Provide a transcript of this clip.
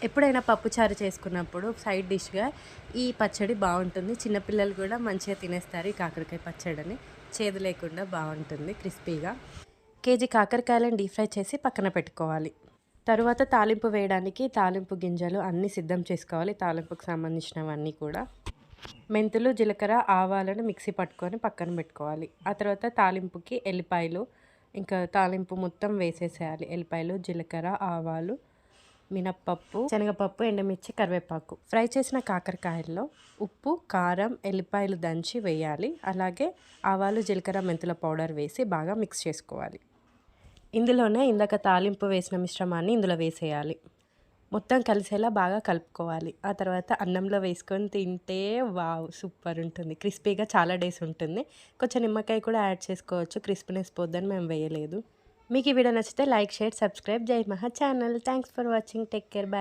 ఎప్పుడైనా పప్పుచారు చేసుకున్నప్పుడు సైడ్ డిష్‌గా ఈ పచ్చడి బావుంటుంది. చిన్నపిల్లలు కూడా మంచిగా తినేస్తారు ఈ కాకరకాయ పచ్చడిని. చేదు లేకుండా బావుంటుంది క్రిస్పీగా. కేజీ కాకరకాయలను డీప్ ఫ్రై చేసి పక్కన పెట్టుకోవాలి. తరువాత తాలింపు వేయడానికి తాలింపు గింజలు అన్నీ సిద్ధం చేసుకోవాలి. తాలింపుకు సంబంధించినవన్నీ కూడా. మెంతులు, జీలకర్ర, ఆవాలను మిక్సీ పట్టుకొని పక్కన పెట్టుకోవాలి. ఆ తర్వాత తాలింపుకి ఎల్లిపాయలు, ఇంకా తాలింపు మొత్తం వేసేసేయాలి. ఎల్లిపాయలు, జీలకర్ర, ఆవాలు, మినప్పప్పు, శనగపప్పు, ఎండుమిర్చి, కరివేపాకు. ఫ్రై చేసిన కాకరకాయల్లో ఉప్పు, కారం, ఎల్లిపాయలు దంచి వేయాలి. అలాగే ఆవాలు, జీలకర్ర, మెంతుల పౌడర్ వేసి బాగా మిక్స్ చేసుకోవాలి. ఇందులోనే ఇందాక తాలింపు వేసిన మిశ్రమాన్ని ఇందులో వేసేయాలి. మొత్తం కలిసేలా బాగా కలుపుకోవాలి. ఆ తర్వాత అన్నంలో వేసుకొని తింటే వావ్! సూపర్ ఉంటుంది. క్రిస్పీగా చాలా డేస్ ఉంటుంది. కొంచెం నిమ్మకాయ కూడా యాడ్ చేసుకోవచ్చు. క్రిస్పీనెస్ పోద్దని మేము వేయలేదు. మీకు ఈ వీడియో నచ్చితే లైక్, షేర్, సబ్స్క్రైబ్ జై మహా channel. Thanks for watching. Take care. By.